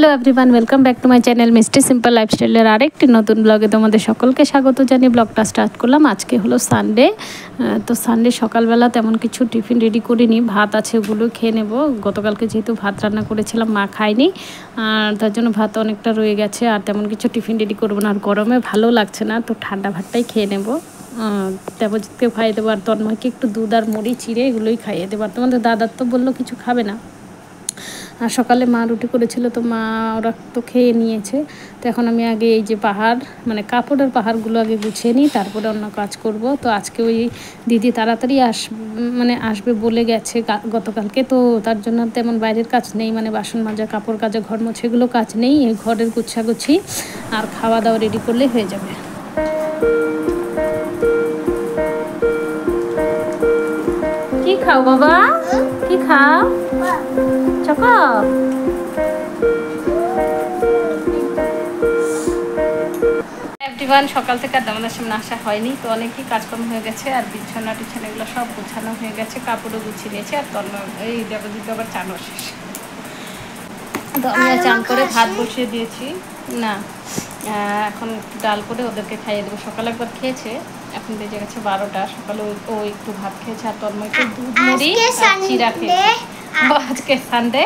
Hello everyone, welcome back to my channel মিষ্টি simple লাইফস্টাইলের আরেকটি নতুন ব্লগে তোমাদের সকলকে স্বাগত জানিয়ে ব্লগটা স্টার্ট করলাম। আজকে হলো সানডে, তো সানডে সকালবেলা তেমন কিছু টিফিন রেডি করিনি, ভাত আছে ওগুলো খেয়ে নেব। গতকালকে যেহেতু ভাত রান্না করেছিলাম, মা খায়নি, আর তার জন্য ভাত অনেকটা রয়ে গেছে, আর তেমন কিছু টিফিন রেডি করবো না। আর গরমে ভালো লাগছে না, তো ঠান্ডা ভাতটাই খেয়ে নেবো। দেবজিৎকে খাইয়ে দেবো, আর তন্ময়কে একটু দুধ আর মুড়ি চিড়ে এগুলোই খাইয়ে দেবো। আর তোমাদের দাদার তো বললো কিছু খাবে না। আর সকালে মা রুটি করেছিল, তো মা ওরা তো খেয়ে নিয়েছে। তো এখন আমি আগে এই যে পাহাড়, মানে কাপড়ের পাহাড়গুলো আগে গুছিয়ে নিই, তারপরে অন্য কাজ করব। তো আজকে ওই দিদি তাড়াতাড়ি আসবে বলে গেছে গতকালকে, তো তার জন্য তেমন বাইরের কাজ নেই, মানে বাসন মাজা, কাপড় কাজা, ঘর মোছা এগুলো কাজ নেই। এই ঘরের গুছাগুছি আর খাওয়া দাওয়া রেডি করলে হয়ে যাবে। কি খাও বাবা, কি খাও? চকো। এভরিওয়ান, সকাল থেকে আর আমাদের সামনে আসা হয়নি, তো অনেকই কাজকর্ম হয়ে গেছে। আর বিছানা টিছানা এগুলো সব গোছানো হয়ে গেছে, কাপড়ও গুছিয়ে নিয়েছে। আর তন্ময় এই দেবজিৎ আবার চানও শেষ, তো আমি চান করে ভাত বসিয়ে দিয়েছি। না, এখন ডাল করে ওদেরকে খাইয়ে দেবো। সকালে একবার খেয়েছে, এখন বেজে গেছে 12টা। সকালে ও একটু ভাত খেয়েছে, আর তন্ময়কে দুধ মুড়ি চিড়া খেয়েছে। আজকে সানডে,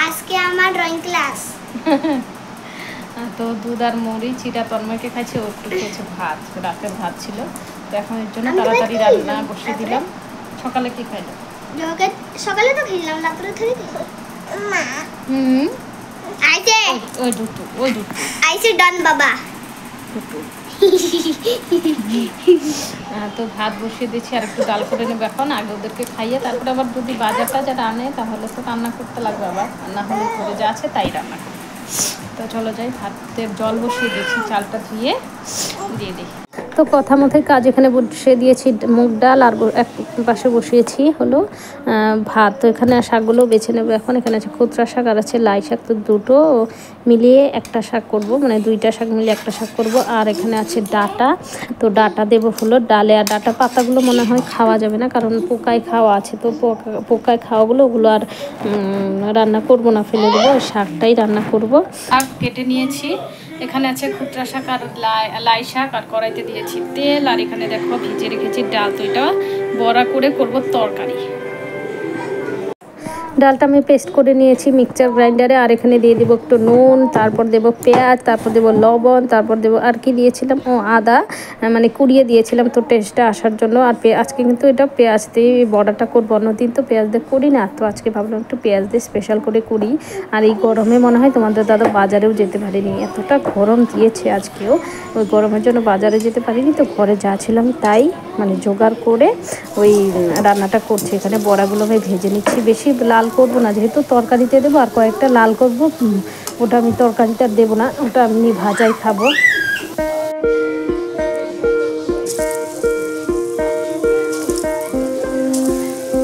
আজকে আমার ড্রয়িং ক্লাস। তো দুধ আর মুড়ি চিড়া তন্ময়কে খাইছে, ও একটু খেয়েছে ভাত, রাতের ভাত ছিল। তো এখন এর জন্য তাড়াতাড়ি রান্না বসিয়ে দিলাম। সকালে কি খাইলো? সকালে তো খেলাম, রাত্রে ধরে মা আইছে ওই দুটো আইছে ডন বাবা দুটো। তো ভাত বসিয়ে দিয়েছি, আর একটু ডাল করে নেবো এখন। আগে ওদেরকে খাইয়ে তারপরে আবার যদি বাজার টাজার আনে তাহলে তো রান্না করতে লাগবে আবার, না হলে ঘরে যা আছে তাই রান্না করবো। তো চলো যাই, ভাতের জল বসিয়ে দিয়েছি, চালটা ধুয়ে দিয়ে দিই। তো কথা মতোই কাজ এখানে বসিয়ে দিয়েছি, মুগ ডাল, আর এক পাশে বসিয়েছি হলো ভাত। তো এখানে শাকগুলো বেছে নেবো এখন। এখানে আছে খুচরা শাক আর আছে লাই শাক, তো দুটো মিলিয়ে একটা শাক করব, মানে দুইটা শাক মিলিয়ে একটা শাক করব। আর এখানে আছে ডাঁটা, তো ডাঁটা দেবো হলো ডালে। আর ডাঁটা পাতাগুলো মনে হয় খাওয়া যাবে না, কারণ পোকায় খাওয়া আছে, তো পোকায় খাওয়াগুলো ওগুলো আর রান্না করব না, ফেলে দেবো। শাকটাই রান্না করব। শাক কেটে নিয়েছি, এখানে আছে খুচরা শাক আর লাই শাক, আর কড়াইতে দিয়েছি তেল। আর এখানে দেখো ভিজে রেখেছি ডাল, তো এটা বড়া করে করব তরকারি। ডালটা আমি পেস্ট করে নিয়েছি মিক্সচার গ্রাইন্ডারে। আর এখানে দিয়ে দেবো একটু নুন, তারপর দেবো পেঁয়াজ, তারপর দেবো লবণ, তারপর দেবো আর কি দিয়েছিলাম, আদা, মানে কুড়িয়ে দিয়েছিলাম তো টেস্টটা আসার জন্য। আর আজকে কিন্তু এটা পেঁয়াজ দিয়ে বড়াটা করবো, অন্যদিন তো পেঁয়াজ দিয়ে করি না, তো আজকে ভাবলাম একটু পেঁয়াজ দিয়ে স্পেশাল করে করি। আর এই গরমে মনে হয় তোমাদের দাদা বাজারেও যেতে পারিনি, এতটা গরম দিয়েছে আজকেও। ওই গরমের জন্য বাজারে যেতে পারিনি, তো ঘরে যা ছিলাম তাই মানে জোগাড় করে ওই রান্নাটা করছি। এখানে বড়াগুলো আমি ভেজে নিচ্ছি, বেশি লাল করবো না, যেহেতু তরকারিতে দেবো। আর কয়েকটা লাল করবো, ওটা আমি তরকারিটা দেবো না, ওটা আমি ভাজাই খাবো।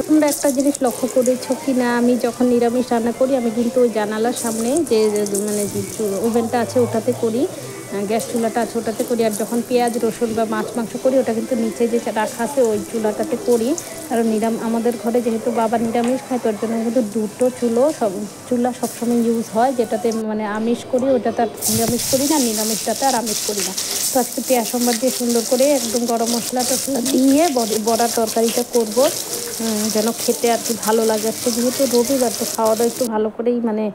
তোমরা একটা জিনিস লক্ষ্য করেছো কি না, আমি যখন নিরামিষ রান্না করি আমি কিন্তু ওই জানালার সামনে যে মানে যে ওভেনটা আছে ওটাতে করি, গ্যাস চুলাটা আছে ওটাতে করি। আর যখন পেঁয়াজ রসুন বা মাছ মাংস করি ওটা কিন্তু নিচে যে রাখা আছে ওই চুলাটাতে করি। কারণ আমাদের ঘরে যেহেতু বাবা নিরামিষ খায়, তোর জন্য কিন্তু দুটো চুলা সবসময় ইউজ হয়। যেটাতে মানে আমিষ করি ওটাতে আর নিরামিষ করি না, নিরামিষটাতে আর আমিষ করি না। তো আজকে পেঁয়াজ সম্বার দিয়ে সুন্দর করে একদম গরম মশলা টশলা দিয়ে বড়ার তরকারিটা করব, যেন খেতে আর কি ভালো লাগে। আজকে যেহেতু রবিবার, তো খাওয়া দাওয়া একটু ভালো করেই মানে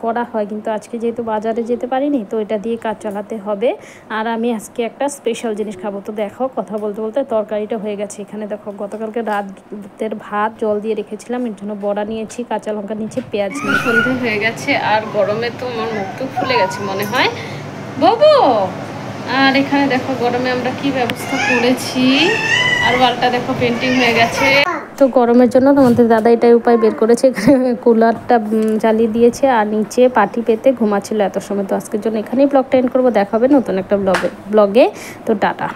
করা হয়, কিন্তু আজকে যেহেতু বাজারে যেতে পারিনি, তো এটা দিয়ে কাজ চালাতে হবে। আর আমি আজকে একটা স্পেশাল জিনিস খাবো। তো দেখো কথা বলতে বলতে তরকারিটা হয়ে গেছে। এখানে দেখো গতকালকে রাতের ভাত জল দিয়ে রেখেছিলাম, এর জন্য বড়া নিয়েছি, কাঁচা লঙ্কা নিয়েছি, পেঁয়াজ নিয়ে। সন্ধে হয়ে গেছে, আর গরমে তো আমার মুখ তো ফুলে গেছে মনে হয় বাবু। আর এখানে দেখো গরমে আমরা কি ব্যবস্থা করেছি, আর ওয়ালটা দেখো পেন্টিং হয়ে গেছে। তো গরমের জন্য তোমাদের দাদা এটাই উপায় বের করেছে, কুলারটা জ্বালিয়ে দিয়েছে, আর নিচে পাটি পেতে ঘুমাচ্ছিল এত সময়। তো আজকের জন্য এখানেই ব্লগটা এন্ড করবো, দেখা হবে নতুন একটা ব্লগে। তো টাটা।